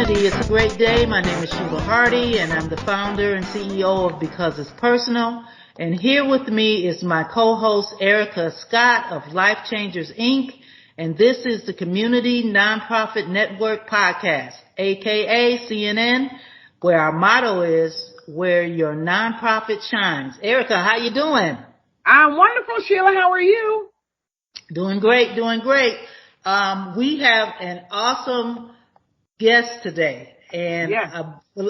community. It's a great day. My name is Sheila Hardy, and I'm the founder and CEO of Because It's Personal. And here with me is my co-host, Erica Scott of LifeChangers, Inc., and this is the Community Nonprofit Network Podcast, aka CNN, where our motto is, where your nonprofit shines. Erica, how you doing? I'm wonderful, Sheila. How are you? Doing great, doing great. We have an awesome guest today, and yes.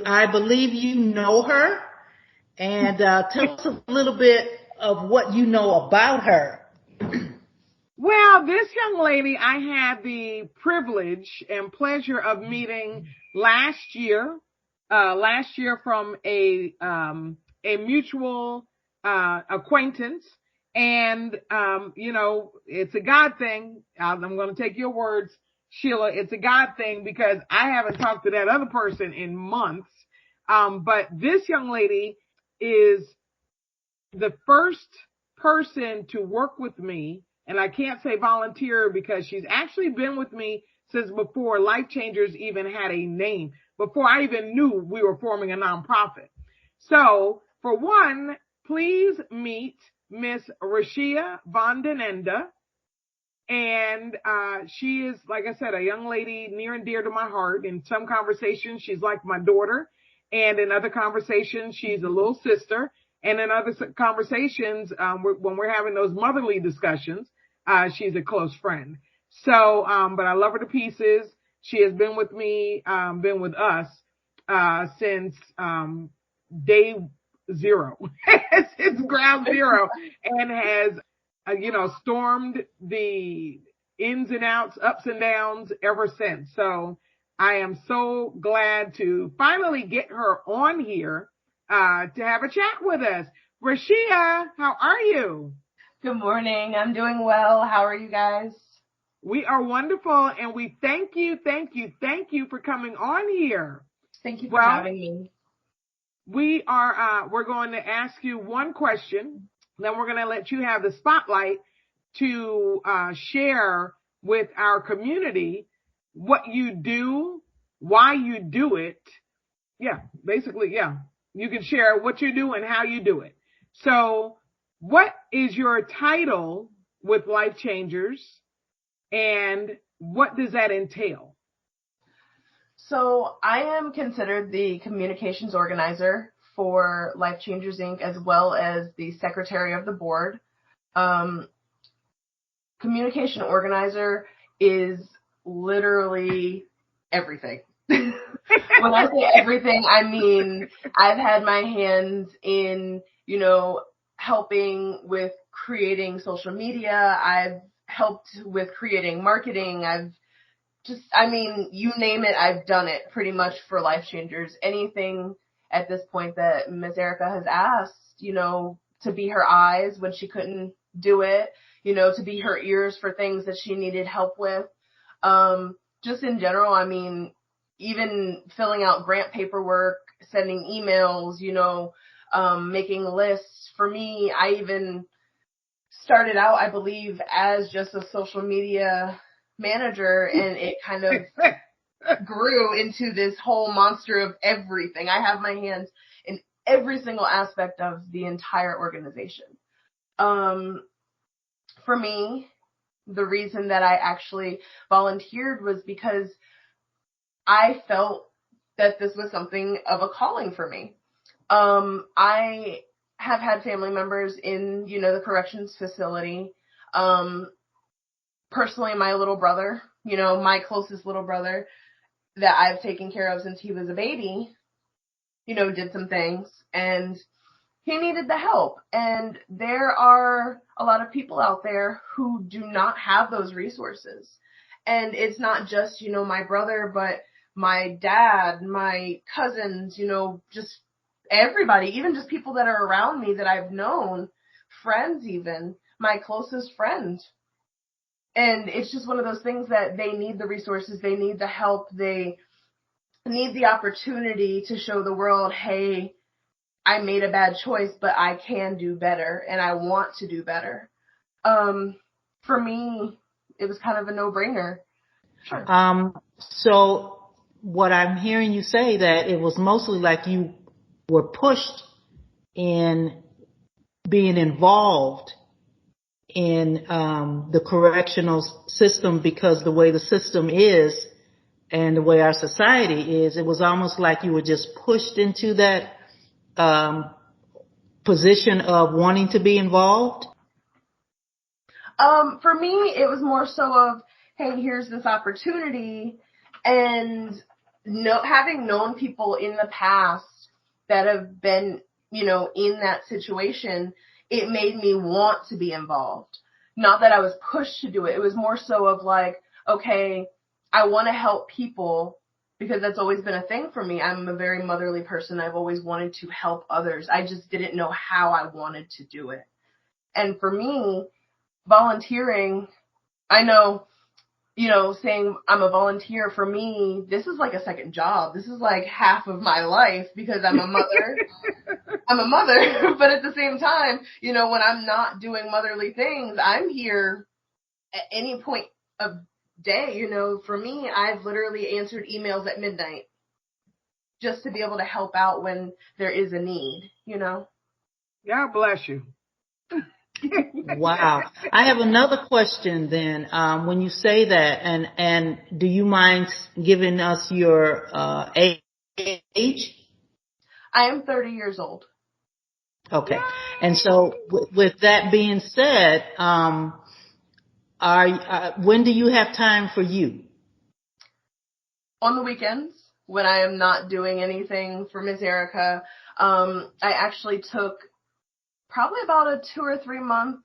I believe you know her. And tell us a little bit of what you know about her. Well, this young lady I had the privilege and pleasure of meeting last year from a mutual acquaintance. And, it's a God thing. I'm going to take your words, Sheila. It's a God thing because I haven't talked to that other person in months. But this young lady is the first person to work with me. And I can't say volunteer because she's actually been with me since before LifeChangers even had a name, before I even knew we were forming a nonprofit. So for one, please meet Miss Rashia von den Ende. And she is, like I said, a young lady near and dear to my heart. In some conversations, she's like my daughter. And in other conversations, she's a little sister. And in other conversations, when we're having those motherly discussions, she's a close friend. So, but I love her to pieces. She has been with me, been with us, since, day zero, since ground zero, and has, stormed the ins and outs, ups and downs ever since. So I am so glad to finally get her on here, to have a chat with us. Rashia, how are you? Good morning. I'm doing well. How are you guys? We are wonderful, and we thank you for coming on here. Thank you for having me. We're going to ask you one question, then we're going to let you have the spotlight to share with our community what you do, why you do it. Yeah, basically, yeah. You can share what you do and how you do it. So what is your title with LifeChangers, and what does that entail? So I am considered the communications organizer for LifeChangers, Inc., as well as the secretary of the board. Communication organizer is literally everything. When I say everything, I mean I've had my hands in, helping with creating social media. I've helped with creating marketing. You name it, I've done it pretty much for LifeChangers. Anything at this point that Ms. Erica has asked, to be her eyes when she couldn't do it, to be her ears for things that she needed help with. Just in general, even filling out grant paperwork, sending emails, making lists. For me, I even started out, I believe, as just a social media manager, and it kind of grew into this whole monster of everything. I have my hands in every single aspect of the entire organization. For me, the reason that I actually volunteered was because I felt that this was something of a calling for me. I have had family members in, the corrections facility. Personally, my little brother, my closest little brother that I've taken care of since he was a baby, did some things, and he needed the help. And there are a lot of people out there who do not have those resources. And it's not just, my brother, but my dad, my cousins, just everybody, even just people that are around me that I've known, friends even, my closest friend. And it's just one of those things that they need the resources, they need the help, they need the opportunity to show the world, hey, I made a bad choice, but I can do better and I want to do better. For me, it was kind of a no-brainer. Sure. So what I'm hearing you say, that it was mostly like you were pushed in being involved in the correctional system, because the way the system is and the way our society is, it was almost like you were just pushed into that position of wanting to be involved. For me, it was more so of, hey, here's this opportunity, and having known people in the past that have been, in that situation, it made me want to be involved. Not that I was pushed to do it. It was more so of like, okay, I want to help people, because that's always been a thing for me. I'm a very motherly person. I've always wanted to help others. I just didn't know how I wanted to do it. And for me, volunteering, I know, saying I'm a volunteer, for me, this is like a second job. This is like half of my life, because I'm a mother. I'm a mother, but at the same time, when I'm not doing motherly things, I'm here at any point of day. For me, I've literally answered emails at midnight just to be able to help out when there is a need, God bless you. Wow. I have another question then. When you say that, and do you mind giving us your age? I am 30 years old. Okay. Yay! And so with that being said, when do you have time for you? On the weekends, when I am not doing anything for Miss Erica. I actually took probably about a 2 or 3 month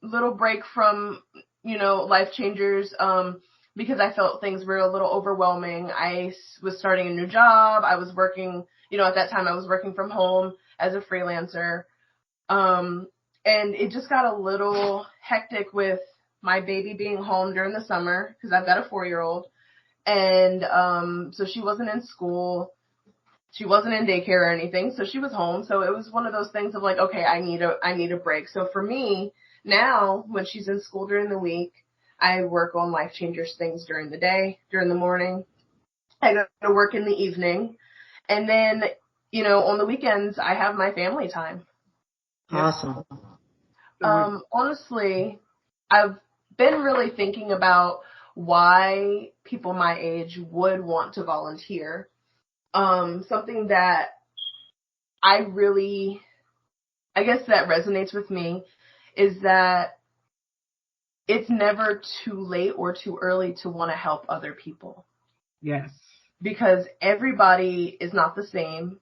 little break from, LifeChangers, because I felt things were a little overwhelming. I was starting a new job. I was working, at that time I was working from home as a freelancer. And it just got a little hectic with my baby being home during the summer, because I've got a 4-year-old. And so she wasn't in school. She wasn't in daycare or anything, so she was home. So it was one of those things of like, okay, I need a break. So for me, now, when she's in school during the week, I work on LifeChangers things during the day, during the morning. I go to work in the evening. And then, on the weekends, I have my family time. Awesome. Honestly, I've been really thinking about why people my age would want to volunteer. Something that I guess that resonates with me is that it's never too late or too early to want to help other people. Yes. Because everybody is not the same.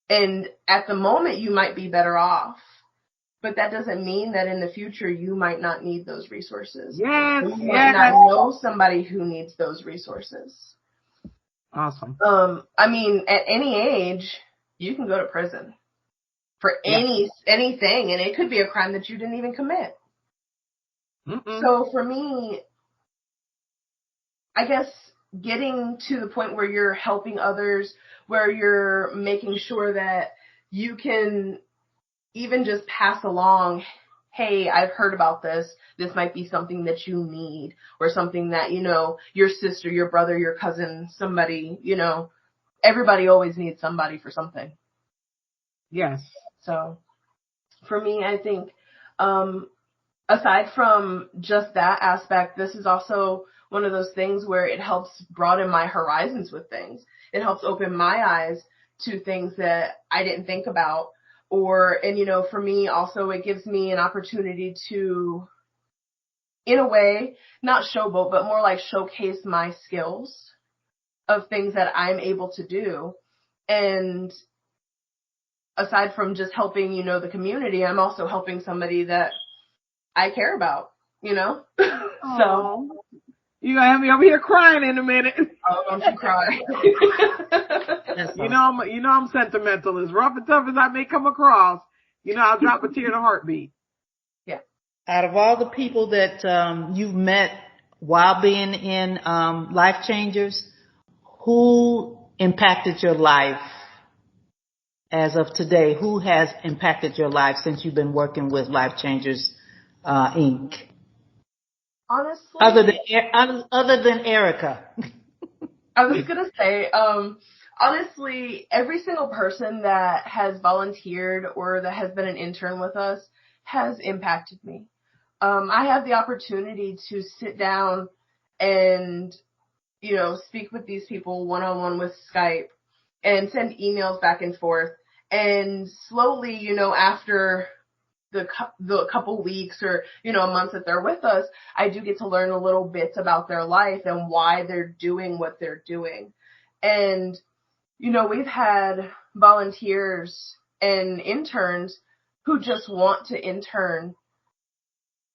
And at the moment, you might be better off. But that doesn't mean that in the future you might not need those resources. Yes. You might not know somebody who needs those resources. Awesome. I mean, at any age, you can go to prison for anything, and it could be a crime that you didn't even commit. Mm-mm. So for me, I guess getting to the point where you're helping others, where you're making sure that you can even just pass along, hey, I've heard about this. This might be something that you need, or something that, your sister, your brother, your cousin, somebody, everybody always needs somebody for something. Yes. So for me, I think, aside from just that aspect, this is also one of those things where it helps broaden my horizons with things. It helps open my eyes to things that I didn't think about. And for me also, it gives me an opportunity to, in a way, not showboat, but more like showcase my skills of things that I'm able to do. And aside from just helping, the community, I'm also helping somebody that I care about, So. You're going to have me over here crying in a minute. Oh, don't you cry. I'm sentimental. As rough and tough as I may come across, I'll drop a tear in a heartbeat. Yeah. Out of all the people that you've met while being in LifeChangers, who impacted your life as of today? Who has impacted your life since you've been working with LifeChangers Inc.? Honestly, other than Erica. I was going to say, honestly, every single person that has volunteered or that has been an intern with us has impacted me. I have the opportunity to sit down and, speak with these people one-on-one with Skype and send emails back and forth. And slowly, after the couple weeks or, a month that they're with us, I do get to learn a little bit about their life and why they're doing what they're doing. And, we've had volunteers and interns who just want to intern.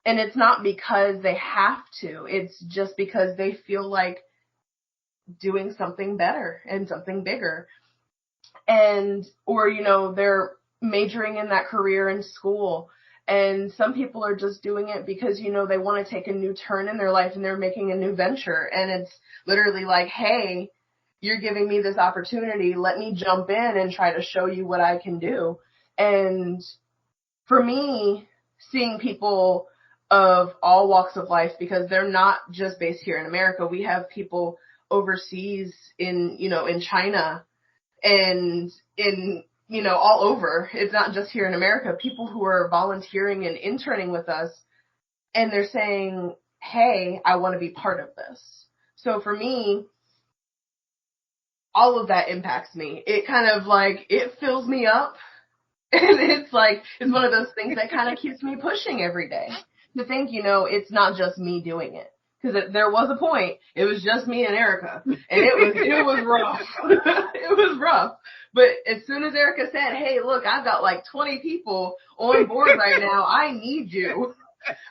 And it's not because they have to. It's just because they feel like doing something better and something bigger. And, or, they're majoring in that career in school. And some people are just doing it because, they want to take a new turn in their life and they're making a new venture. And it's literally like, hey, you're giving me this opportunity. Let me jump in and try to show you what I can do. And for me, seeing people of all walks of life, because they're not just based here in America. We have people overseas in China and in, all over. It's not just here in America. People who are volunteering and interning with us, and they're saying, hey, I want to be part of this. So for me, all of that impacts me. It kind of like, it fills me up. And it's like, it's one of those things that kind of keeps me pushing every day to think, it's not just me doing it. Because there was a point, it was just me and Erica, and it was rough. It was rough. But as soon as Erica said, hey, look, I've got like 20 people on board right now, I need you,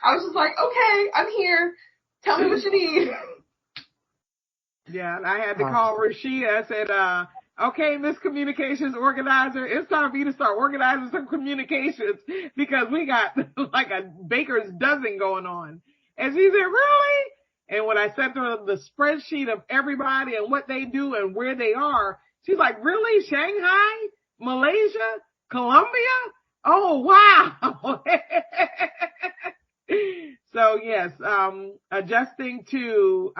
I was just like, okay, I'm here. Tell me what you need. Yeah, and I had to call Rashia. I said, okay, Miss Communications Organizer, it's time for you to start organizing some communications because we got like a baker's dozen going on. And she said, really? And when I sent her the spreadsheet of everybody and what they do and where they are, she's like, really? Shanghai? Malaysia? Colombia? Oh, wow. So, yes, adjusting to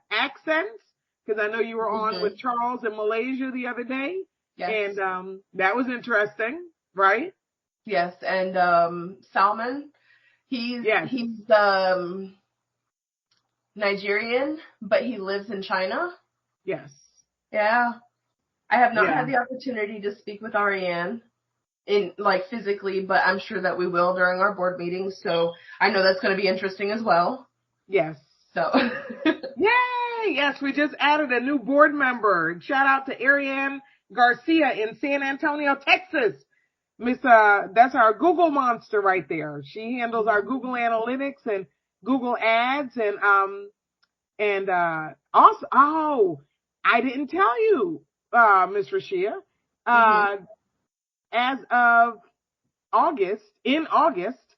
accents, because I know you were on with Charles in Malaysia the other day. Yes. And that was interesting, right? Yes, and Salman, he's Nigerian, but he lives in China. Yes. Yeah. I have not had the opportunity to speak with Ariane in like physically, but I'm sure that we will during our board meetings. So I know that's going to be interesting as well. Yes. So. Yay! Yes, we just added a new board member. Shout out to Ariane Garcia in San Antonio, Texas. That's our Google monster right there. She handles our Google Analytics and Google Ads and also, I didn't tell you, Miss Rashia, as of in August,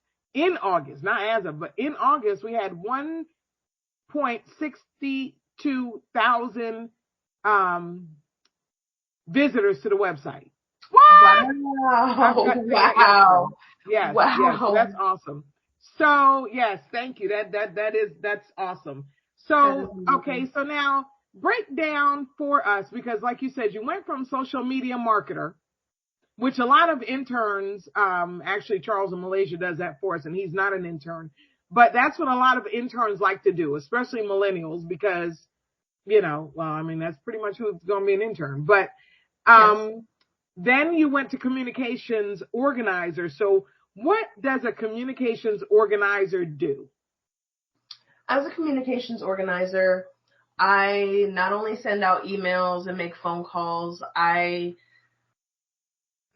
not as of, but in August, we had 1.62 thousand visitors to the website. What? Wow. Yes, wow. Yes, that's awesome. So yes, thank you. That's awesome. So, okay, so now break down for us, because like you said, you went from social media marketer, which a lot of interns, actually Charles in Malaysia does that for us, and he's not an intern, but that's what a lot of interns like to do, especially millennials, because, that's pretty much who's going to be an intern. But then you went to communications organizer. So what does a communications organizer do? As a communications organizer, I not only send out emails and make phone calls, I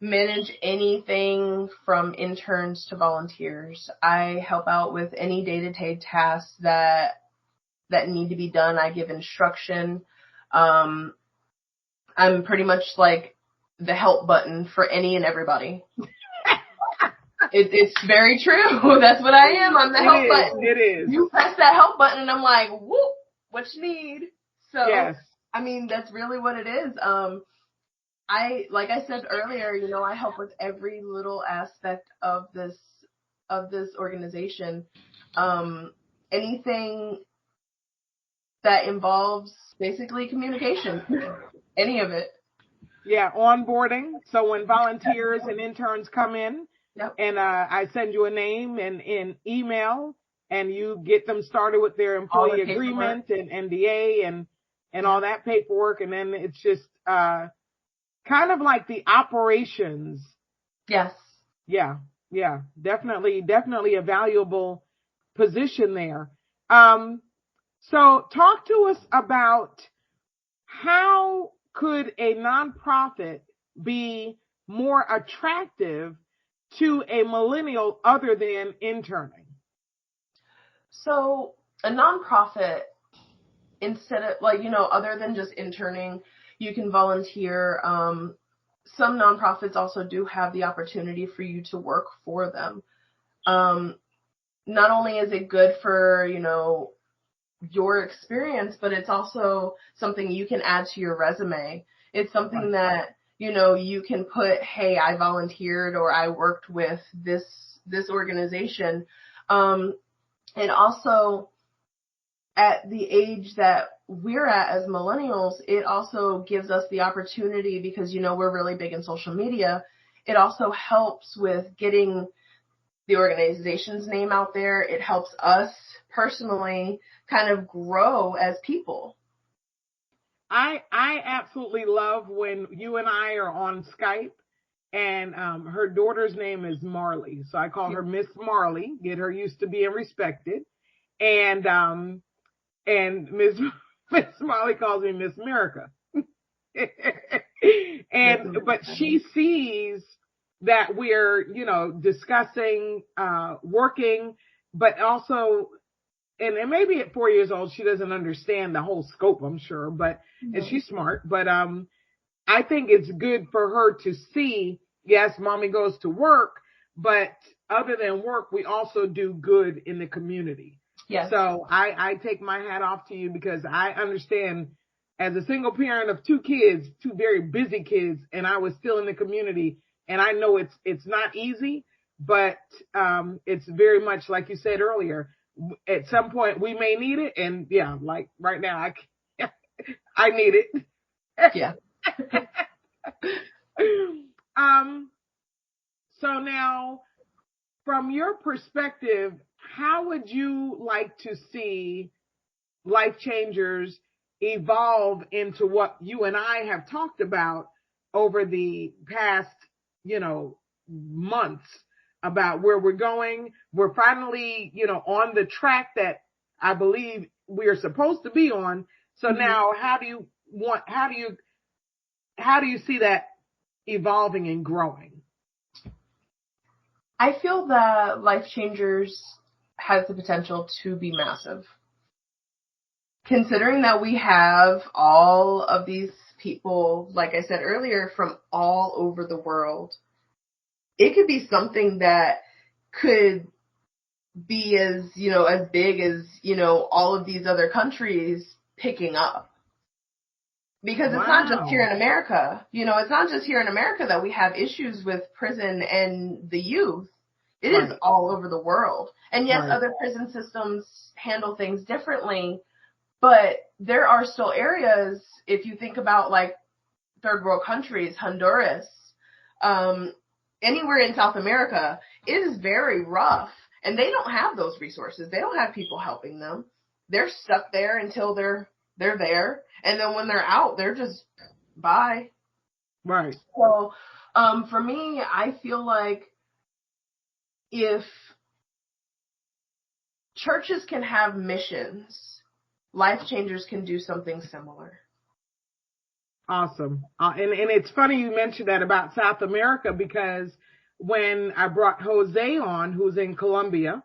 manage anything from interns to volunteers. I help out with any day-to-day tasks that need to be done. I give instruction. I'm pretty much like the help button for any and everybody. It's very true. That's what I am. I'm the help button. It is. You press that help button and I'm like, whoop, what you need? So, yes. That's really what it is. Like I said earlier, I help with every little aspect of this organization. Anything that involves basically communication, any of it. Yeah, onboarding. So when volunteers and interns come in, Yep. and I send you a name and an email, and you get them started with their employee agreement and NDA and all that paperwork, and then it's just kind of like the operations. Yes. Yeah, definitely a valuable position there. So talk to us about how could a nonprofit be more attractive to a millennial other than interning? So a nonprofit, instead of other than just interning, you can volunteer. Some nonprofits also do have the opportunity for you to work for them. Not only is it good for, your experience, but it's also something you can add to your resume. It's something that, you can put, hey, I volunteered or I worked with this organization. And also at the age that we're at as millennials, it also gives us the opportunity because, we're really big in social media. It also helps with getting the organization's name out there. It helps us personally kind of grow as people. I absolutely love when you and I are on Skype, and her daughter's name is Marley. So I call her Miss Marley, get her used to being respected. And Miss Marley calls me Miss America. But she sees that we're, discussing, working, but also, and maybe at 4 years old, she doesn't understand the whole scope, I'm sure, but, and she's smart, but, I think it's good for her to see, yes, mommy goes to work, but other than work, we also do good in the community. Yes. So I take my hat off to you because I understand as a single parent of two kids, two very busy kids, and I was still in the community, and I know it's not easy, but it's very much like you said earlier. At some point we may need it, and yeah, like right now I need it. Yeah. So now, from your perspective, how would you like to see LifeChangers evolve into what you and I have talked about over the past, months about where we're going? We're finally, on the track that I believe we are supposed to be on. So now how do you see that evolving and growing? I feel that LifeChangers has the potential to be massive. Considering that we have all of these people, like I said earlier, from all over the world, it could be something that could be as big as, all of these other countries picking up. Because it's not just here in America. It's not just here in America that we have issues with prison and the youth. It is all over the world. And yes, other prison systems handle things differently, but there are still areas, if you think about like third world countries, Honduras, anywhere in South America, it is very rough. And they don't have those resources. They don't have people helping them. They're stuck there until they're there. And then when they're out, they're just bye. Right. So for me, I feel like if churches can have missions, LifeChangers can do something similar. Awesome. And it's funny you mentioned that about South America, because when I brought Jose on, who's in Colombia,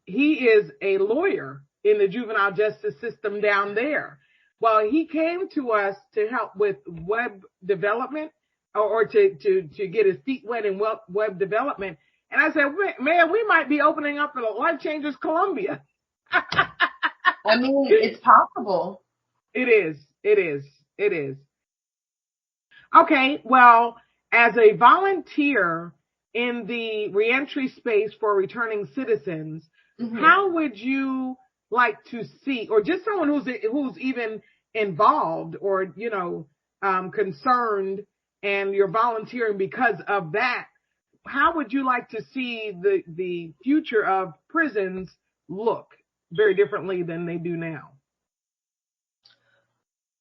he is a lawyer in the juvenile justice system down there. Well, he came to us to help with web development or to get his feet wet in web development. And I said, man, we might be opening up a LifeChangers Colombia. I mean, it's possible. It is. Okay, well, as a volunteer in the reentry space for returning citizens, how would you like to see, or just someone who's even involved or, concerned, and you're volunteering because of that, how would you like to see the future of prisons look very differently than they do now?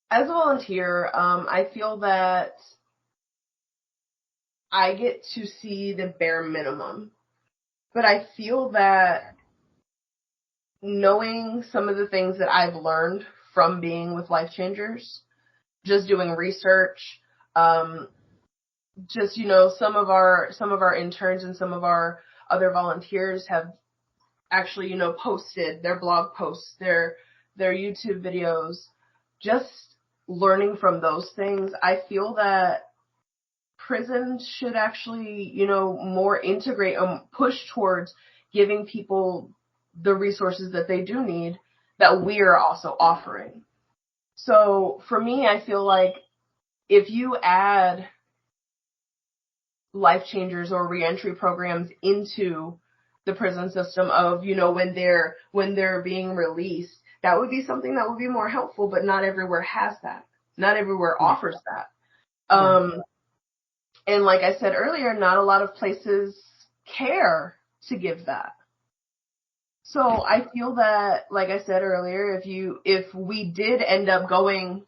As a volunteer, I feel that I get to see the bare minimum, but I feel that knowing some of the things that I've learned from being with LifeChangers, just doing research, just, some of our interns and some of our other volunteers have actually, posted their blog posts, their YouTube videos, just learning from those things. I feel that prisons should actually, more integrate and push towards giving people the resources that they do need that we are also offering. So for me, I feel like if you add LifeChangers or reentry programs into the prison system of, when they're being released, that would be something that would be more helpful, but not everywhere has that. Not everywhere offers that. And like I said earlier, not a lot of places care to give that. So I feel that, like I said earlier, if we did end up going,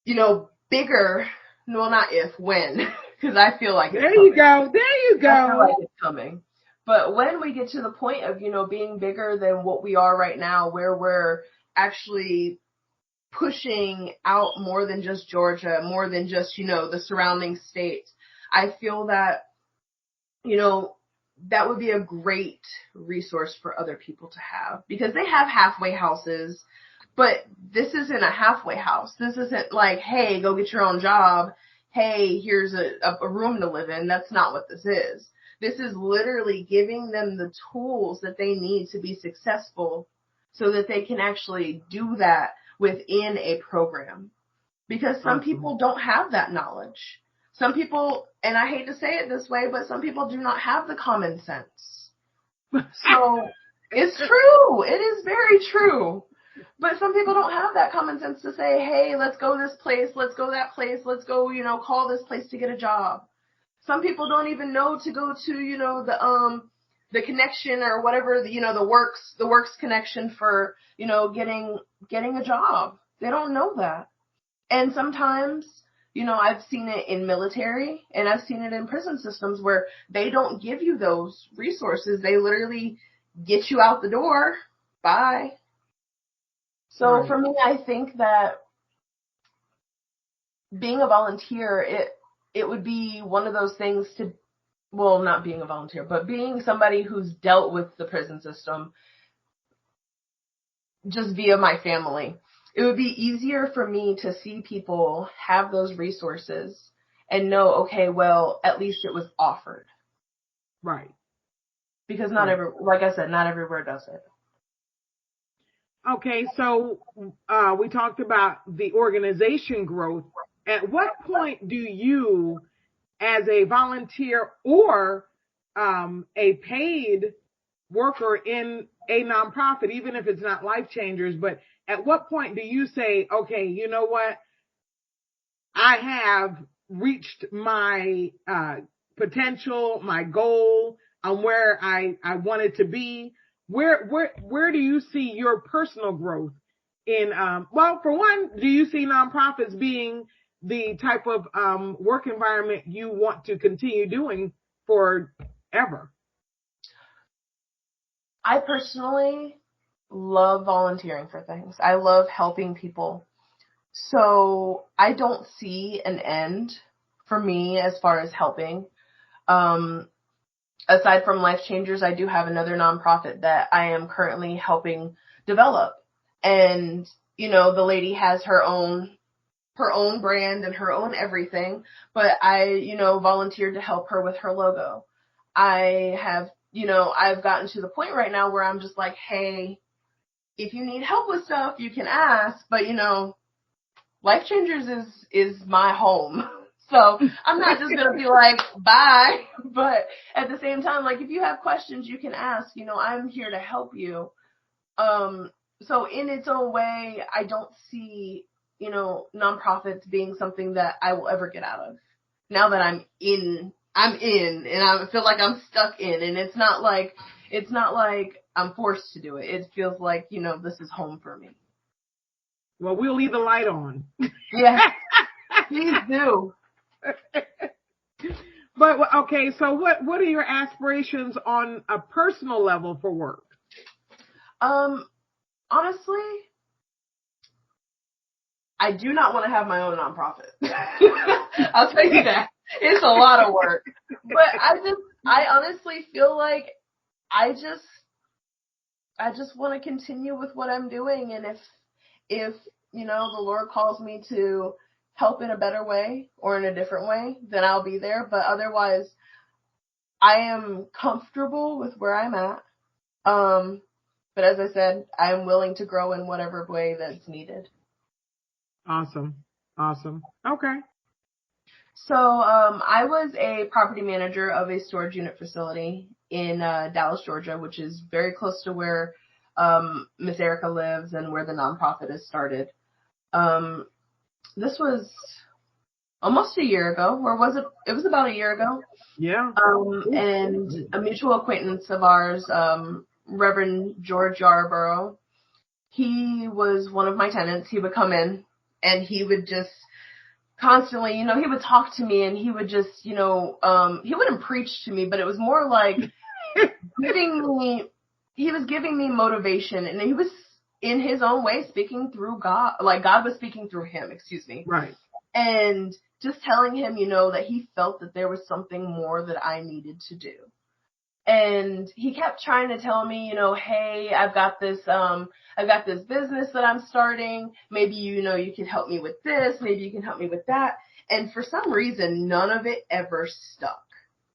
bigger, well, not if, when, because I feel like it's coming. There you go. I feel like it's coming. But when we get to the point of, being bigger than what we are right now, where we're actually pushing out more than just Georgia, more than just, the surrounding states, I feel that, that would be a great resource for other people to have, because they have halfway houses, but this isn't a halfway house. This isn't like, hey, go get your own job. Hey, here's a room to live in. That's not what this is. This is literally giving them the tools that they need to be successful so that they can actually do that within a program. Because some people don't have that knowledge. Some people, and I hate to say it this way, but some people do not have the common sense. So it's true. It is very true. But some people don't have that common sense to say, hey, let's go this place, let's go that place, let's go, call this place to get a job. Some people don't even know to go to, the connection or whatever, the works connection for, getting a job. They don't know that. And sometimes, I've seen it in military and I've seen it in prison systems where they don't give you those resources. They literally get you out the door. Bye. So for me, I think that being a volunteer, it would be one of those things not being a volunteer, but being somebody who's dealt with the prison system just via my family. It would be easier for me to see people have those resources and know, okay, well, at least it was offered. Right. Because like I said, not everywhere does it. Okay, so we talked about the organization growth. At what point do you, as a volunteer or a paid worker in a nonprofit, even if it's not LifeChangers, but at what point do you say, okay, you know what? I have reached my potential, my goal, on where I wanted to be. Where do you see your personal growth in, for one, do you see nonprofits being the type of work environment you want to continue doing forever? I personally love volunteering for things. I love helping people. So I don't see an end for me as far as helping. Aside from LifeChangers, I do have another nonprofit that I am currently helping develop. And, the lady has her own brand and her own everything, but I, volunteered to help her with her logo. I have, I've gotten to the point right now where I'm just like, hey, if you need help with stuff, you can ask, but LifeChangers is my home. So I'm not just going to be like, bye. But at the same time, like, if you have questions, you can ask. I'm here to help you. So in its own way, I don't see, nonprofits being something that I will ever get out of. Now that I'm in, and I feel like I'm stuck in, and it's not like I'm forced to do it. It feels like, this is home for me. Well, we'll leave the light on. Yeah, please do. But okay, so what are your aspirations on a personal level for work? Honestly, I do not want to have my own nonprofit. I'll tell you that. It's a lot of work. But I honestly feel like I just want to continue with what I'm doing, and if the Lord calls me to help in a better way or in a different way, then I'll be there. But otherwise, I am comfortable with where I'm at. But as I said, I'm willing to grow in whatever way that's needed. Awesome. Okay. So I was a property manager of a storage unit facility in Dallas, Georgia, which is very close to where Miss Erica lives and where the nonprofit is started. This was almost a year ago, or was it? It was about a year ago. Yeah. And a mutual acquaintance of ours, Reverend George Yarborough, he was one of my tenants. He would come in and he would just constantly, he would talk to me, and he would just, he wouldn't preach to me, but it was more like he was giving me motivation, and he was in his own way speaking through God, like God was speaking through him, excuse me. Right. And just telling him, that he felt that there was something more that I needed to do. And he kept trying to tell me, hey, I've got this business that I'm starting. Maybe, you can help me with this. Maybe you can help me with that. And for some reason, none of it ever stuck.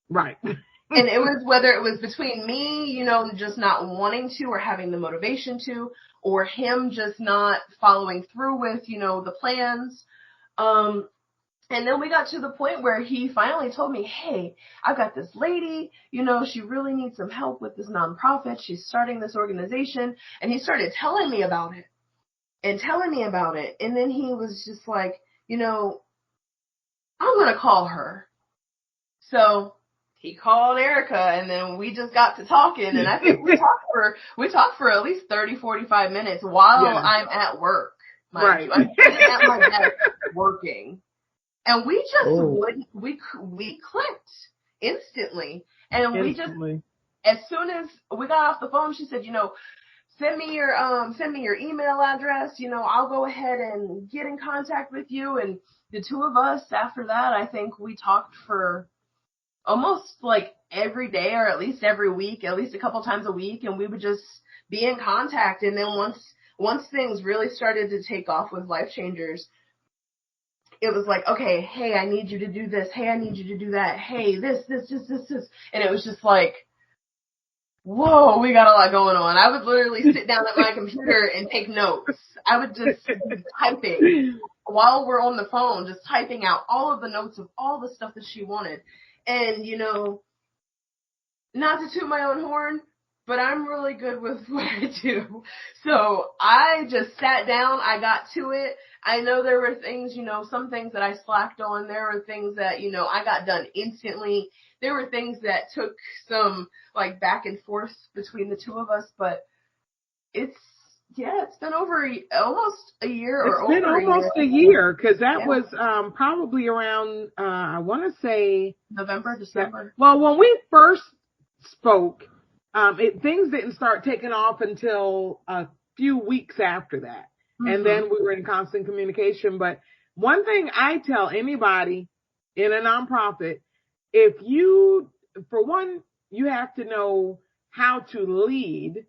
Right. And it was whether it was between me, just not wanting to or having the motivation to, or him just not following through with, the plans. And then we got to the point where he finally told me, hey, I've got this lady, she really needs some help with this nonprofit. She's starting this organization. And he started telling me about it. And then he was just like, I'm going to call her. So he called Erica, and then we just got to talking. And I think we talked for at least 30, 45 minutes while I'm at work. Right. I'm sitting at my desk working. And we just we clicked instantly. And we just, as soon as we got off the phone, she said, send me your email address. I'll go ahead and get in contact with you. And the two of us, after that, I think we talked for almost like every day, or at least every week, at least a couple times a week. And we would just be in contact. And then once things really started to take off with LifeChangers, it was like, okay, hey, I need you to do this. Hey, I need you to do that. Hey, this. And it was just like, whoa, we got a lot going on. I would literally sit down at my computer and take notes. I would just be typing while we're on the phone, just typing out all of the notes of all the stuff that she wanted. And, not to toot my own horn, but I'm really good with what I do. So I just sat down. I got to it. I know there were things, some things that I slacked on. There were things that, I got done instantly. There were things that took some like back and forth between the two of us, but it's been almost a year. It's been almost a year, because that was probably around, I want to say November, December. Well, when we first spoke, things didn't start taking off until a few weeks after that. Mm-hmm. And then we were in constant communication. But one thing I tell anybody in a nonprofit, for one, you have to know how to lead,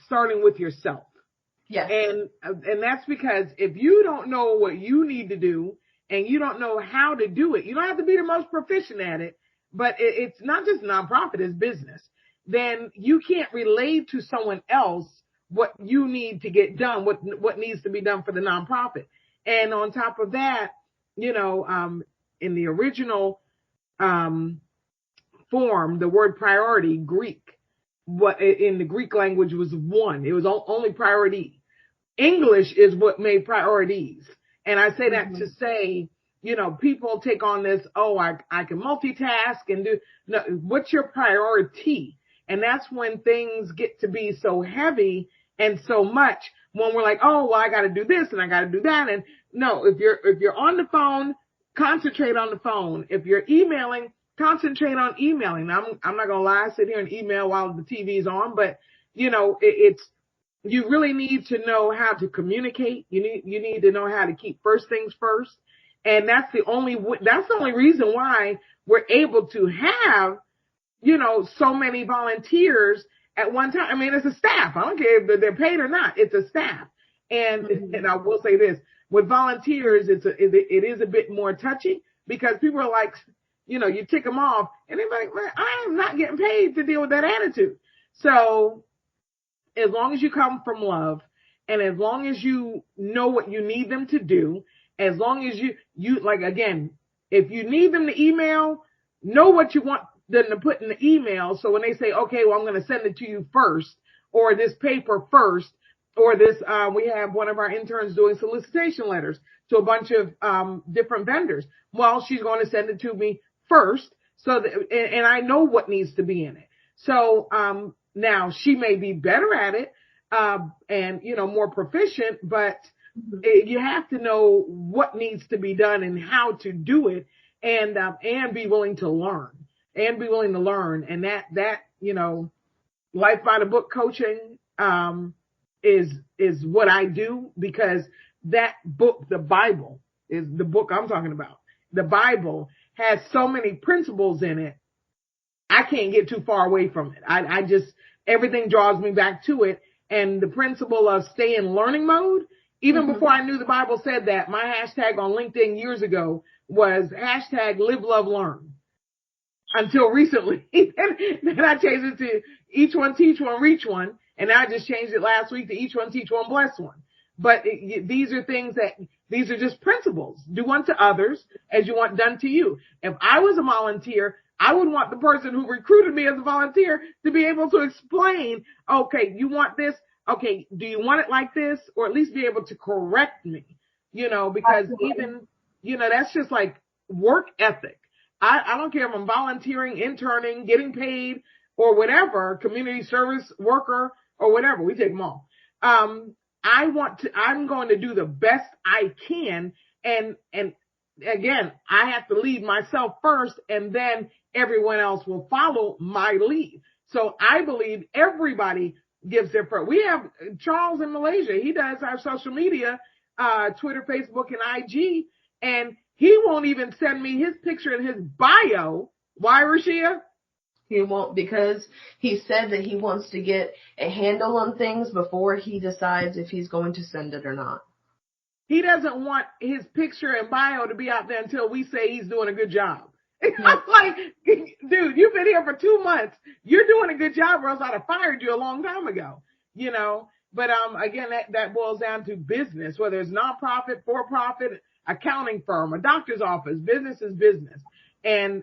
starting with yourself. Yes. And that's because if you don't know what you need to do and you don't know how to do it, you don't have to be the most proficient at it, but it's not just nonprofit, it's business. Then you can't relate to someone else what you need to get done, what needs to be done for the nonprofit. And on top of that, in the original form, the word priority, Greek, what in the Greek language was one. It was only priority. English is what made priorities. And I say that to say, people take on this, I can multitask and do, no, what's your priority? And that's when things get to be so heavy and so much when we're like, I got to do this and I got to do that. And no, if you're on the phone, concentrate on the phone. If you're emailing, concentrate on emailing. I'm not going to lie, sit here and email while the TV's on, but you really need to know how to communicate. You need to know how to keep first things first. And that's the only reason why we're able to have, so many volunteers at one time. I mean, it's a staff. I don't care if they're paid or not. It's a staff. And I will say this, with volunteers, it is a bit more touchy because people are like, you tick them off and they're like, man, I am not getting paid to deal with that attitude. So as long as you come from love and as long as you know what you need them to do, as long as you like, again, if you need them to email, know what you want them to put in the email. So when they say, okay, well, I'm going to send it to you first, or this paper first, or this, we have one of our interns doing solicitation letters to a bunch of different vendors. Well, she's going to send it to me first. So that, and I know what needs to be in it. So, now she may be better at it, and, more proficient, but you have to know what needs to be done and how to do it and be willing to learn And that, life by the book coaching, is what I do, because that book, the Bible, is the book I'm talking about. The Bible has so many principles in it. I can't get too far away from it. I just, everything draws me back to it. And the principle of stay in learning mode, even before I knew the Bible said that, my hashtag on LinkedIn years ago was hashtag live, love, learn. Until recently. Then I changed it to each one, teach one, reach one. And I just changed it last week to each one, teach one, bless one. But these are these are just principles. Do unto others as you want done to you. If I was a volunteer, I would want the person who recruited me as a volunteer to be able to explain, okay, you want this? Okay, do you want it like this? Or at least be able to correct me, because even, that's just like work ethic. I don't care if I'm volunteering, interning, getting paid, or whatever, community service worker or whatever. We take them all. I'm going to do the best I can. And again, I have to lead myself first, and then everyone else will follow my lead. So I believe everybody gives their first. We have Charles in Malaysia. He does our social media, Twitter, Facebook, and IG, and he won't even send me his picture in his bio. Why, Rashia? He won't, because he said that he wants to get a handle on things before he decides if he's going to send it or not. He doesn't want his picture and bio to be out there until we say he's doing a good job. I'm like, dude, you've been here for 2 months. You're doing a good job, or else I'd have fired you a long time ago, But again, that boils down to business, whether it's nonprofit, for-profit, accounting firm, a doctor's office. Business is business. And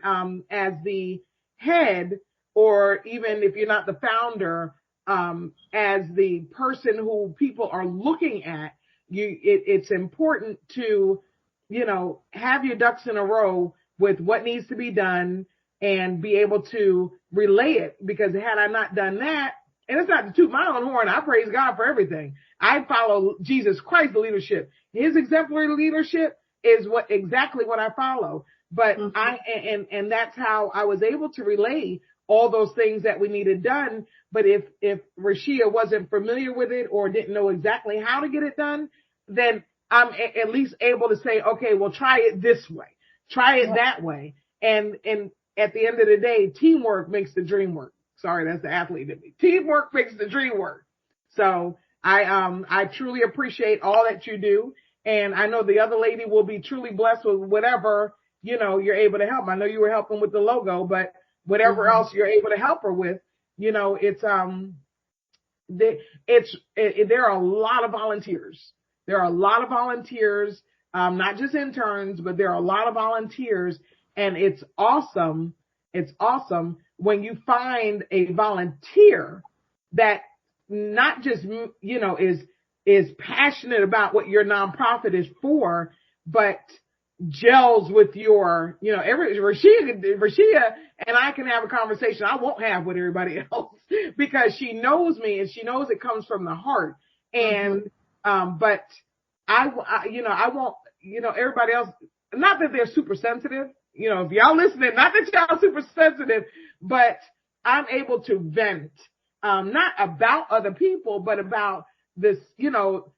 as the head, or even if you're not the founder, as the person who people are looking at, it's important to, have your ducks in a row with what needs to be done and be able to relay it. Because had I not done that, and it's not to toot my own horn, I praise God for everything. I follow Jesus Christ's leadership. His exemplary leadership is exactly what I follow. But and that's how I was able to relay all those things that we needed done. But if Rashia wasn't familiar with it or didn't know exactly how to get it done, then I'm at least able to say, okay, well, try it this way, try it that way. And at the end of the day, teamwork makes the dream work. Sorry, that's the athlete in me. Teamwork makes the dream work. So I truly appreciate all that you do. And I know the other lady will be truly blessed with whatever, you're able to help. I know you were helping with the logo, but whatever else you're able to help her with, there are a lot of volunteers. There are a lot of volunteers, not just interns, but there are a lot of volunteers, and it's awesome. It's awesome when you find a volunteer that not just, is passionate about what your nonprofit is for, but gels with your, Rashia and I can have a conversation I won't have with everybody else because she knows me and she knows it comes from the heart. And, but I won't, everybody else, not that they're super sensitive, if y'all listening, not that y'all super sensitive, but I'm able to vent, not about other people, but about this,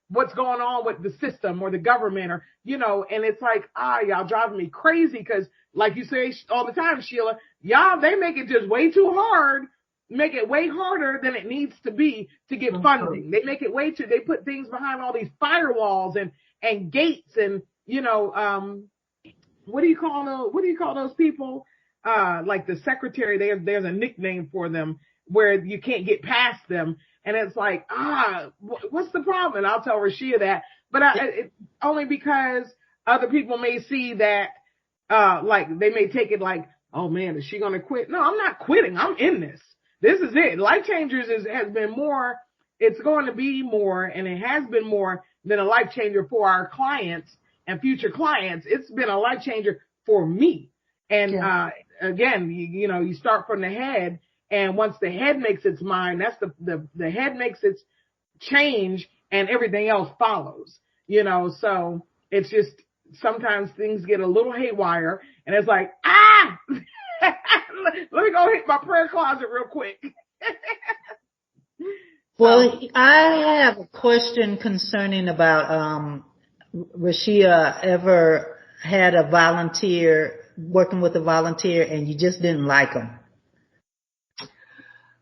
what's going on with the system or the government or, and it's like, y'all driving me crazy because like you say all the time, Sheila, y'all, they make it just way too hard, make it way harder than it needs to be to get funding. They make it they put things behind all these firewalls and gates and, what do you call those people? Like the secretary, there's a nickname for them where you can't get past them. And it's like, what's the problem? And I'll tell Rashia that, but it's only because other people may see that, like they may take it like, oh man, is she going to quit? No, I'm not quitting. I'm in this. This is it. LifeChangers has been more, it's going to be more, and it has been more than a life changer for our clients and future clients. It's been a life changer for me. And, again, you start from the head, and once the head makes its mind, that's the head makes its change and everything else follows, so it's just, sometimes things get a little haywire and it's like, let me go hit my prayer closet real quick. Well, I have a question concerning about, Rashia ever had a volunteer, working with a volunteer, and you just didn't like him.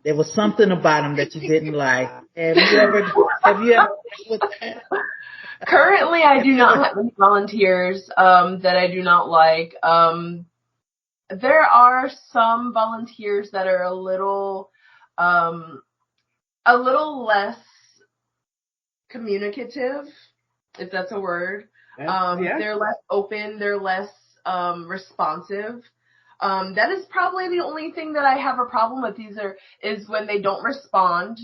There was something about him that you didn't like. Have you ever dealt with that? Currently, I do not have any volunteers that I do not like. There are some volunteers that are a little less communicative, if that's a word. They're less open. They're less responsive. That is probably the only thing that I have a problem with. Is when they don't respond.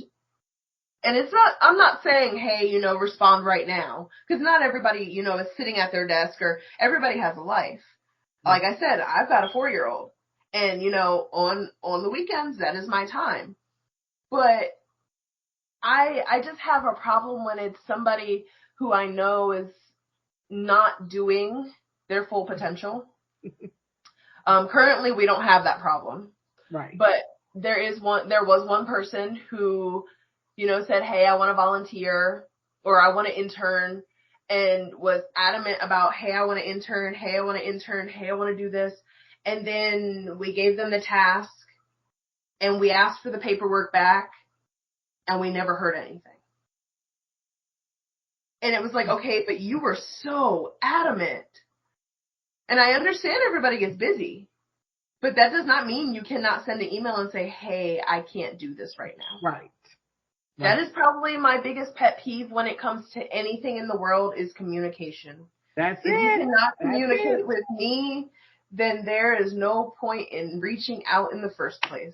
And I'm not saying, hey, respond right now. Because not everybody, is sitting at their desk, or everybody has a life. Like I said, I've got a 4-year-old. And, on the weekends, that is my time. But I just have a problem when it's somebody who I know is not doing their full potential. Currently, we don't have that problem. Right. But there was one person who, said, hey, I want to volunteer, or I want to intern, and was adamant about, hey, I want to intern, hey, I want to intern, hey, I want to do this. And then we gave them the task, and we asked for the paperwork back, and we never heard anything. And it was like, okay, but you were so adamant. And I understand everybody gets busy, but that does not mean you cannot send an email and say, hey, I can't do this right now. Right. That is probably my biggest pet peeve when it comes to anything in the world is communication. That's if you cannot communicate with me, then there is no point in reaching out in the first place.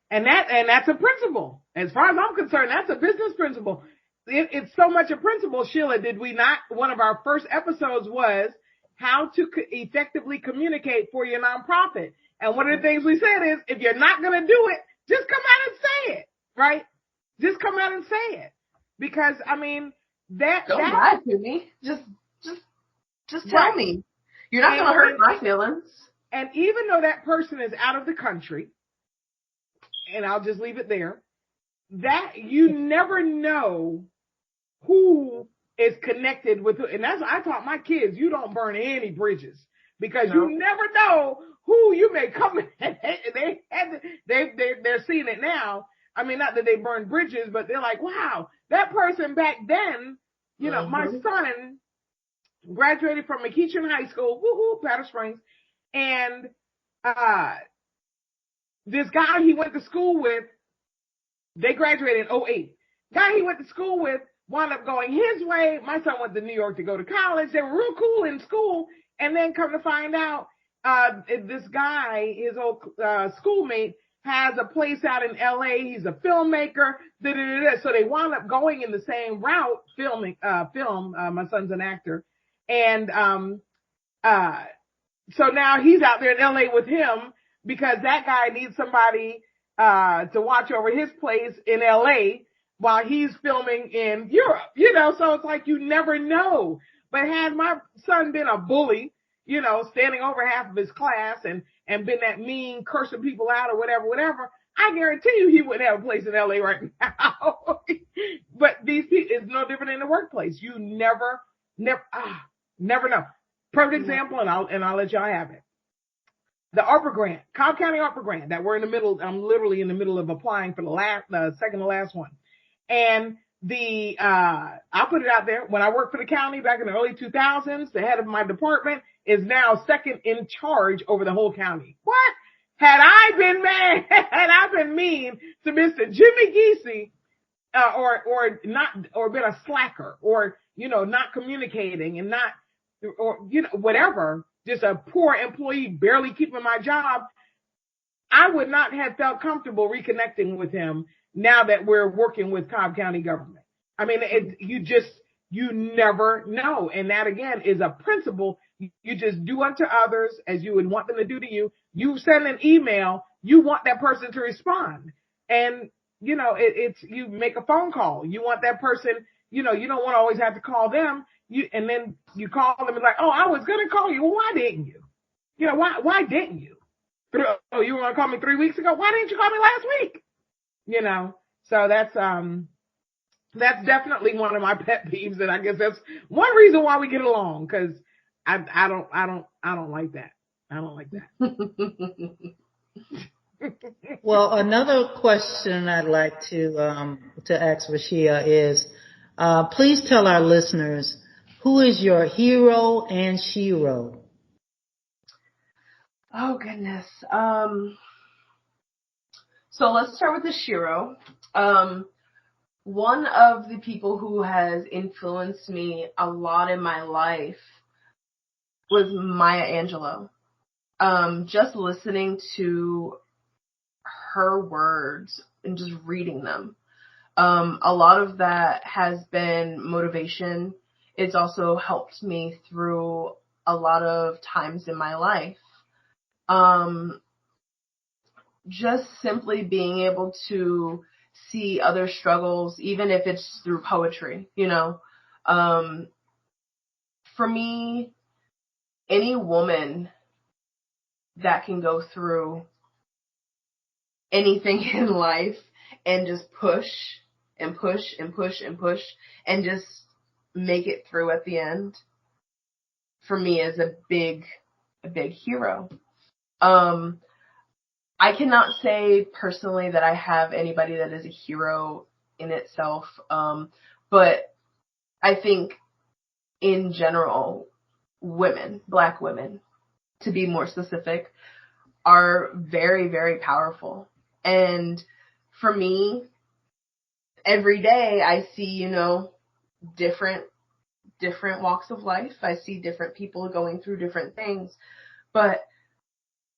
And that's a principle. As far as I'm concerned, that's a business principle. It's so much a principle, Sheila. Did we not? One of our first episodes was how to effectively communicate for your nonprofit. And one of the things we said is, if you're not going to do it, just come out and say it, right? Just come out and say it. Because, don't lie to me. Just tell me. You're not going to hurt my feelings. And even though that person is out of the country, and I'll just leave it there, that you never know who is connected with who. And that's what I taught my kids. You don't burn any bridges, because you never know who you may come in. They're seeing it now. I mean, not that they burn bridges, but they're like, wow, that person back then, my son graduated from McEachern High School, Powder Springs. And, this guy he went to school with, they graduated in 2008. Guy he went to school with wound up going his way. My son went to New York to go to college. They were real cool in school. And then come to find out, this guy, his old schoolmate, has a place out in LA. He's a filmmaker. So they wound up going in the same route, film. My son's an actor. And so now he's out there in LA with him because that guy needs somebody to watch over his place in LA while he's filming in Europe, so it's like you never know. But had my son been a bully, standing over half of his class and been that mean, cursing people out or whatever, I guarantee you he wouldn't have a place in LA right now. But these people, it's no different in the workplace. You never know. Perfect example, and I'll let y'all have it. The ARPA grant, Cobb County ARPA grant that we're in the middle. I'm literally in the middle of applying for the second to last one. And I'll put it out there. When I worked for the county back in the early 2000s, the head of my department is now second in charge over the whole county. What? Had I been mad, had I been mean to Mr. Jimmy Giese, or been a slacker, or, not communicating and not, or, whatever, just a poor employee barely keeping my job, I would not have felt comfortable reconnecting with him now that we're working with Cobb County government. I mean, you never know. And that again is a principle. You just do unto others as you would want them to do to you. You send an email, you want that person to respond. And, you make a phone call. You want that person, you don't want to always have to call them. And then you call them and like, oh, I was going to call you. Well, why didn't you? Why didn't you? Oh, you were going to call me 3 weeks ago. Why didn't you call me last week? So that's definitely one of my pet peeves. And I guess that's one reason why we get along. Cause I don't like that. I don't like that. Well, another question I'd like to ask Rashia is, please tell our listeners, who is your hero and shero? Oh, goodness. So let's start with the shero. One of the people who has influenced me a lot in my life was Maya Angelou. Just listening to her words and just reading them. A lot of that has been motivation. It's also helped me through a lot of times in my life. Just simply being able to see other struggles, even if it's through poetry, for me, any woman that can go through anything in life and just push and push and push and push and just make it through at the end, for me is a big hero. I cannot say personally that I have anybody that is a hero in itself. But I think in general, women, Black women, to be more specific, are very, very powerful. And for me, every day I see, different walks of life. I see different people going through different things, but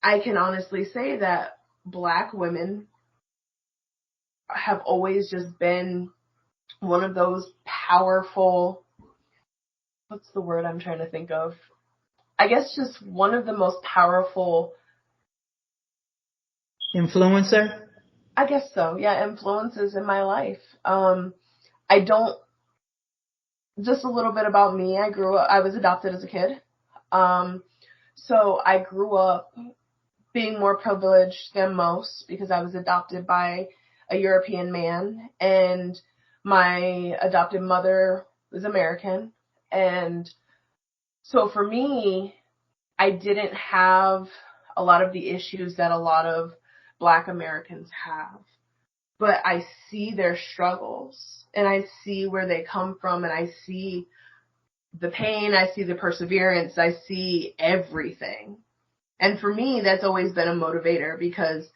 I can honestly say that Black women have always just been one of those powerful, what's the word I'm trying to think of? I guess just one of the most powerful. Influencer? I guess so. Yeah, influences in my life. Just a little bit about me. I was adopted as a kid. So I grew up being more privileged than most because I was adopted by a European man, and my adopted mother was American. And so for me, I didn't have a lot of the issues that a lot of Black Americans have, but I see their struggles and I see where they come from, and I see the pain, I see the perseverance, I see everything. And for me, that's always been a motivator because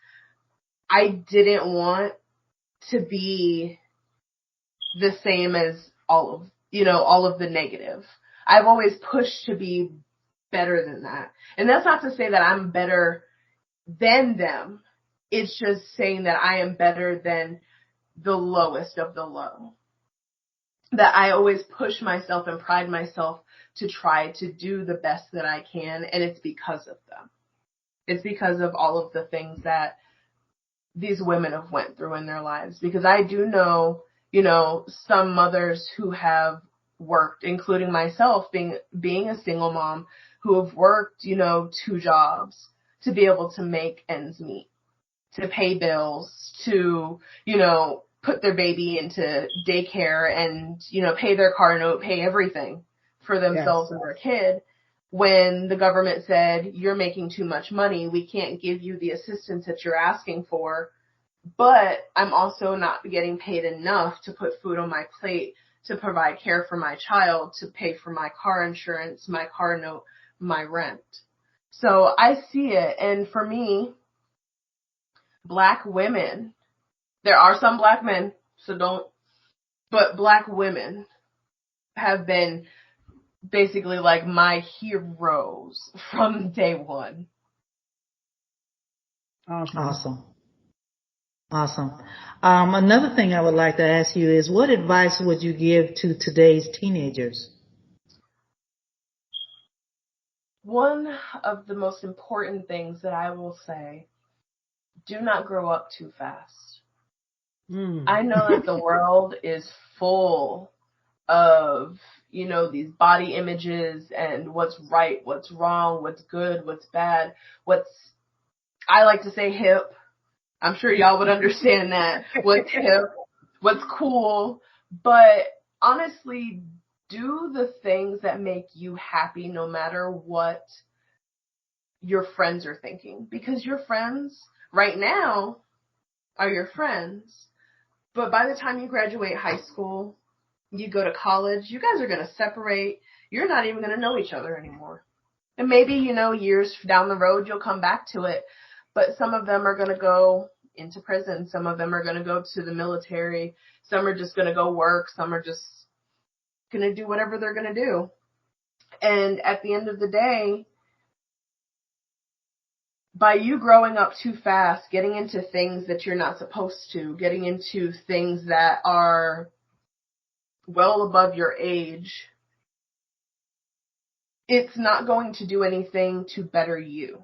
I didn't want to be the same as all of the negative. I've always pushed to be better than that. And that's not to say that I'm better than them. It's just saying that I am better than the lowest of the low. That I always push myself and pride myself to try to do the best that I can, and it's because of them. It's because of all of the things that these women have went through in their lives. Because I do know, some mothers who have worked, including myself, being a single mom, who have worked, 2 jobs to be able to make ends meet, to pay bills, to, put their baby into daycare and, pay their car note, pay everything for themselves and their kid. When the government said, you're making too much money, we can't give you the assistance that you're asking for, but I'm also not getting paid enough to put food on my plate, to provide care for my child, to pay for my car insurance, my car note, my rent. So I see it. And for me, Black women, there are some Black men, but Black women have been basically like my heroes from day one. Awesome. Another thing I would like to ask you is, what advice would you give to today's teenagers? One of the most important things that I will say, do not grow up too fast. I know that the world is full of, these body images and what's right, what's wrong, what's good, what's bad, I like to say hip. I'm sure y'all would understand that. What's hip, what's cool. But honestly, do the things that make you happy no matter what your friends are thinking. Because your friends right now are your friends. But by the time you graduate high school, you go to college, you guys are going to separate. You're not even going to know each other anymore. And maybe, years down the road, you'll come back to it. But some of them are going to go into prison. Some of them are going to go to the military. Some are just going to go work. Some are just going to do whatever they're going to do. And at the end of the day, by you growing up too fast, getting into things that you're not supposed to, getting into things that are well above your age, it's not going to do anything to better you.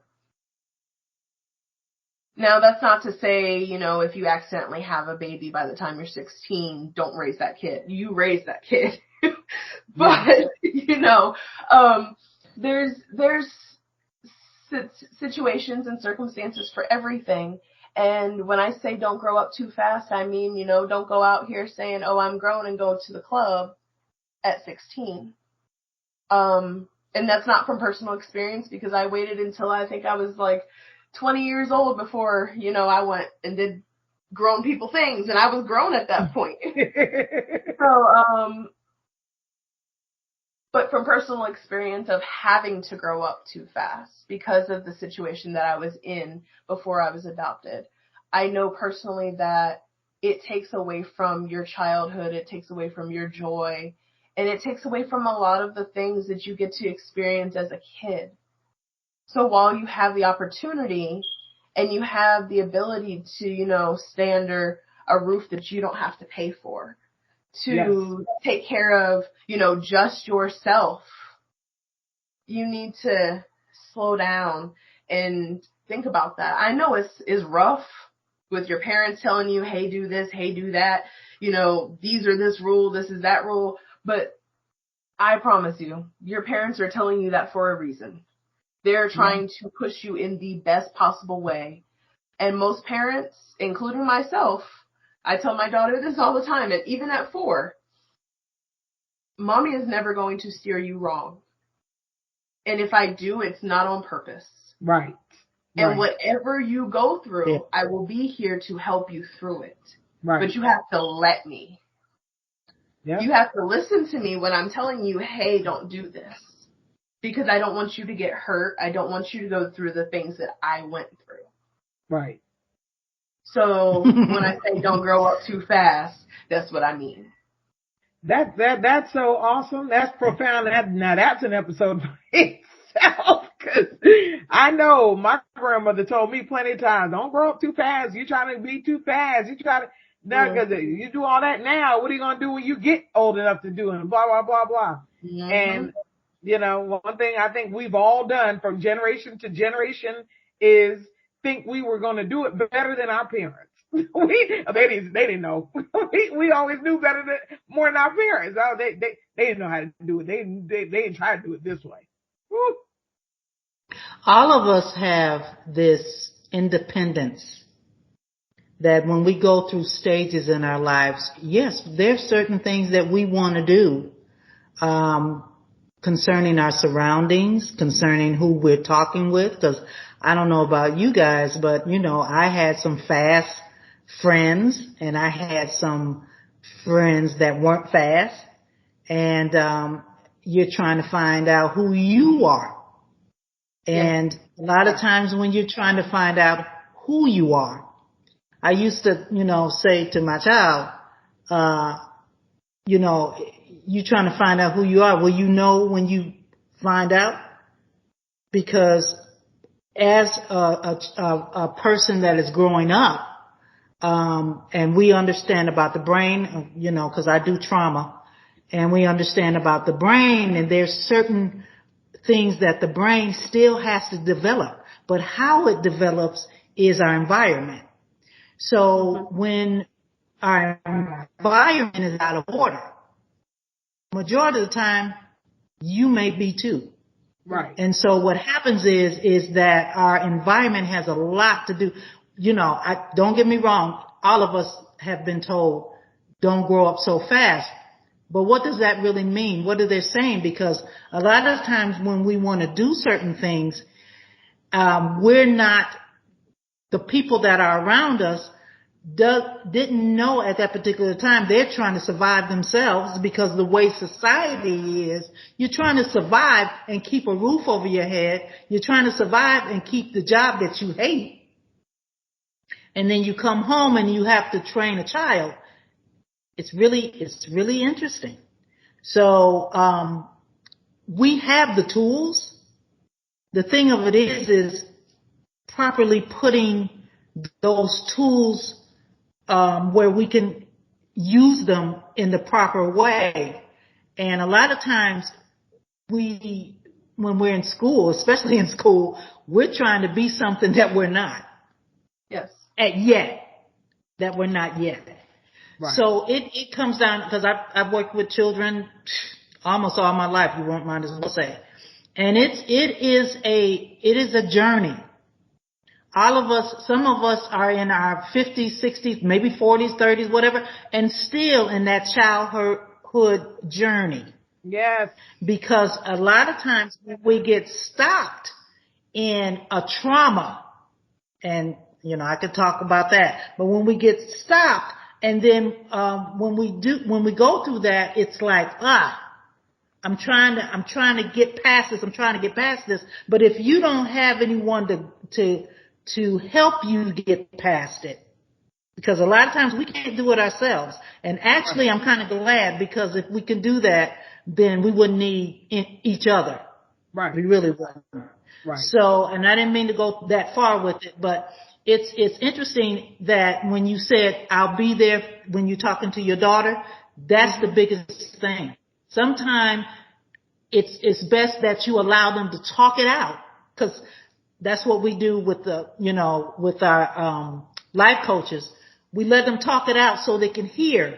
Now, that's not to say, if you accidentally have a baby by the time you're 16, don't raise that kid. You raise that kid. But, there's situations and circumstances for everything. And when I say don't grow up too fast, I mean, don't go out here saying, oh, I'm grown and go to the club at 16. And that's not from personal experience, because I waited until I think I was like 20 years old before, I went and did grown people things, and I was grown at that point. But from personal experience of having to grow up too fast because of the situation that I was in before I was adopted, I know personally that it takes away from your childhood, it takes away from your joy, and it takes away from a lot of the things that you get to experience as a kid. So while you have the opportunity and you have the ability to, stay under a roof that you don't have to pay for, to take care of, just yourself, you need to slow down and think about that. I know it's rough with your parents telling you, hey, do this, hey, do that, these are this rule, this is that rule, but I promise you, your parents are telling you that for a reason. They're trying to push you in the best possible way. And most parents, including myself, I tell my daughter this all the time, and even at 4, mommy is never going to steer you wrong. And if I do, it's not on purpose. Right. And whatever you go through, I will be here to help you through it. Right. But you have to let me. Yep. You have to listen to me when I'm telling you, hey, don't do this. Because I don't want you to get hurt. I don't want you to go through the things that I went through. Right. So when I say don't grow up too fast, that's what I mean. That's so awesome. That's profound. Now that's an episode for myself, because I know my grandmother told me plenty of times, don't grow up too fast. You're trying to be too fast. You try to, now, because you do all that now, what are you going to do when you get old enough to do it? Blah, blah, blah, blah. Mm-hmm. And, one thing I think we've all done from generation to generation is think we were going to do it better than our parents. They didn't know. we always knew better more than our parents. Oh, they didn't know how to do it. They didn't try to do it this way. Woo. All of us have this independence that when we go through stages in our lives, yes, there's certain things that we want to do, concerning our surroundings, concerning who we're talking with. Because I don't know about you guys, but I had some fast friends and I had some friends that weren't fast, and you're trying to find out who you are. And a lot of times when you're trying to find out who you are, I used to, say to my child, you're trying to find out who you are. Well, when you find out, because as a person that is growing up, and we understand about the brain, because I do trauma, and we understand about the brain, and there's certain things that the brain still has to develop, but how it develops is our environment. So when our environment is out of order, majority of the time, you may be too. Right. And so what happens is that our environment has a lot to do. Don't get me wrong. All of us have been told, don't grow up so fast. But what does that really mean? What are they saying? Because a lot of times when we want to do certain things, we're not, the people that are around us didn't know at that particular time. They're trying to survive themselves, because the way society is, you're trying to survive and keep a roof over your head. You're trying to survive and keep the job that you hate. And then you come home and you have to train a child. It's really interesting. So, we have the tools. The thing of it is properly putting those tools where we can use them in the proper way. And a lot of times when we're in school, especially in school, we're trying to be something that we're not. Yes. That we're not yet. Right. So it comes down, because I've worked with children almost all my life, you won't mind as well say. And it is a journey. All of us, some of us are in our 50s, 60s, maybe 40s, 30s, whatever, and still in that childhood journey. Yes. Because a lot of times we get stopped in a trauma, and I could talk about that, but when we get stopped, and then when we go through that, it's like, I'm trying to get past this. I'm trying to get past this. But if you don't have anyone to help you get past it, because a lot of times we can't do it ourselves. And actually, I'm kind of glad, because if we can do that, then we wouldn't need each other. Right. We really wouldn't. Right. So, and I didn't mean to go that far with it, but it's interesting that when you said, I'll be there when you're talking to your daughter, that's the biggest thing. Sometimes it's best that you allow them to talk it out, because that's what we do with with our life coaches. We let them talk it out so they can hear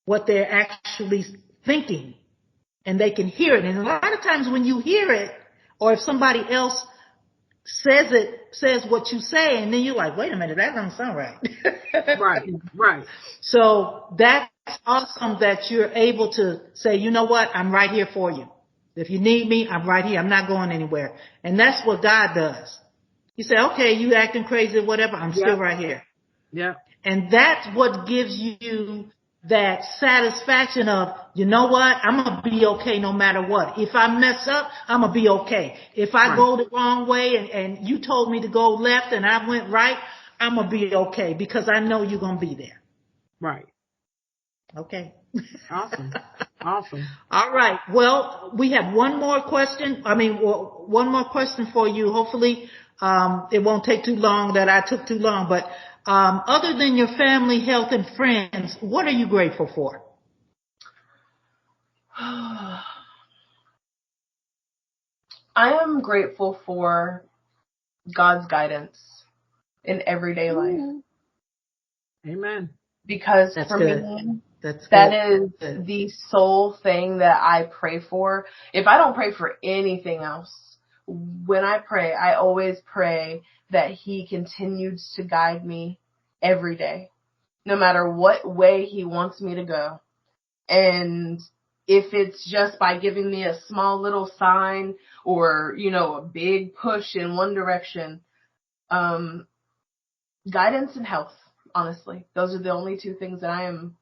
what they're actually thinking, and they can hear it. And a lot of times when you hear it, or if somebody else says what you say, and then you're like, wait a minute, that doesn't sound right. Right. So that's awesome that you're able to say, you know what, I'm right here for you. If you need me, I'm right here. I'm not going anywhere. And that's what God does. He said, okay, you acting crazy or whatever, I'm still right here. Yeah. And that's what gives you that satisfaction of, you know what, I'm going to be okay no matter what. If I mess up, I'm going to be okay. If I go the wrong way and you told me to go left and I went right, I'm going to be okay, because I know you're going to be there. Right. Okay. Awesome. Awesome. All right. Well, we have one more question. One more question for you. Hopefully, it won't take too long that I took too long, but, other than your family, health, and friends, what are you grateful for? I am grateful for God's guidance in everyday life. Amen. Because That's for good. me, That's that good. is the sole thing that I pray for. If I don't pray for anything else, when I pray, I always pray that He continues to guide me every day, no matter what way He wants me to go. And if it's just by giving me a small little sign or, a big push in one direction, guidance and health, honestly. Those are the only two things that I am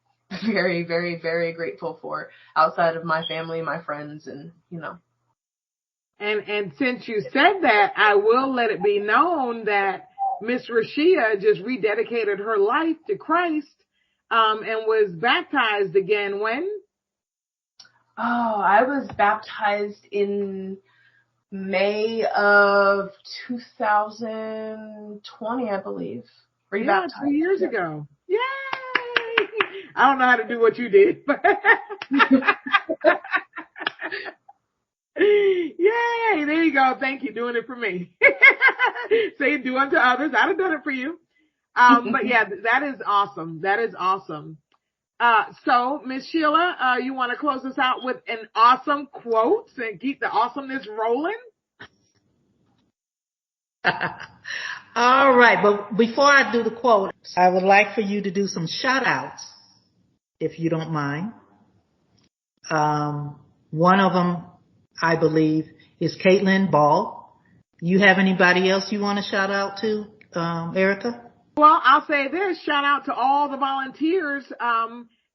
very, very, very grateful for outside of my family, my friends, and. And since you said that, I will let it be known that Miss Rashia just rededicated her life to Christ, and was baptized again when? Oh, I was baptized in May of 2020, I believe. Yeah, 2 years ago. Yay! I don't know how to do what you did, but yay! There you go. Thank you, doing it for me. Say do unto others. I'd have done it for you. But yeah, that is awesome. That is awesome. So Miss Sheila, you want to close us out with an awesome quote and keep the awesomeness rolling? All right. But before I do the quote, I would like for you to do some shout outs, if you don't mind. One of them, I believe, is Caitlin Ball. You have anybody else you want to shout out to, Erica? Well, I'll say this, shout out to all the volunteers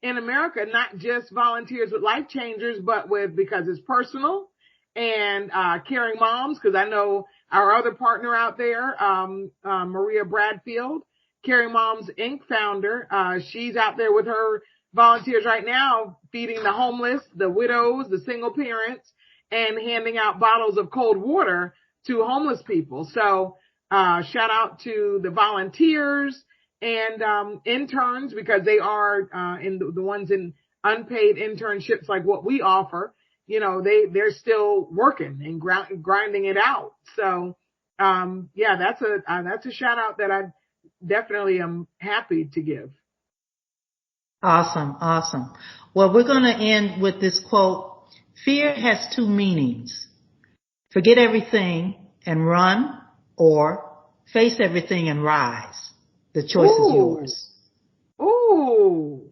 in America, not just volunteers with LifeChangers, but with Because It's Personal and Caring Moms, because I know our other partner out there, Maria Bradfield, Caring Moms Inc. founder, she's out there with her volunteers right now, feeding the homeless, the widows, the single parents, and handing out bottles of cold water to homeless people. So shout out to the volunteers and interns, because they are in the ones in unpaid internships like what we offer. They're still working and grinding it out. So yeah, that's a shout out that I definitely am happy to give. Awesome. Awesome. Well, we're going to end with this quote. Fear has two meanings. Forget everything and run, or face everything and rise. The choice is yours. Ooh.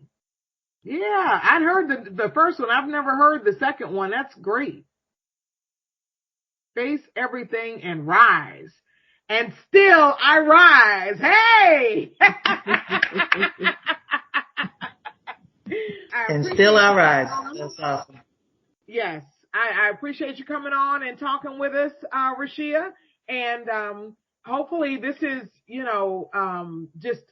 Yeah, I'd heard the first one. I've never heard the second one. That's great. Face everything and rise. And still I rise. Hey! And still I rise. That's awesome. Yes. I appreciate you coming on and talking with us, Rashia. And hopefully this is, just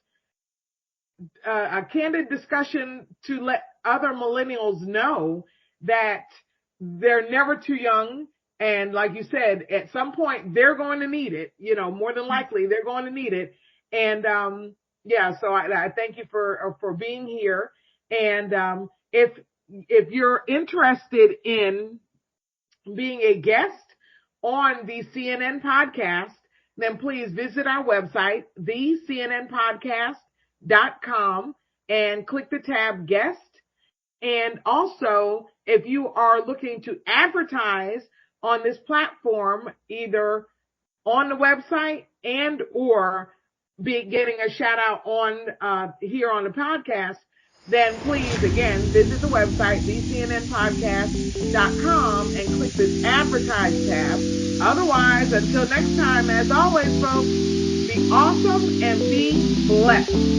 a candid discussion to let other millennials know that they're never too young. And like you said, at some point they're going to need it, more than likely they're going to need it. And, yeah, so I thank you for being here. And, if you're interested in being a guest on the CNN podcast, then please visit our website, thecnnpodcast.com, and click the tab guest. And also, if you are looking to advertise on this platform, either on the website and or be getting a shout out on here on the podcast, then please, again, visit the website, thecnnpodcast.com, and click this advertise tab. Otherwise, until next time, as always, folks, be awesome and be blessed.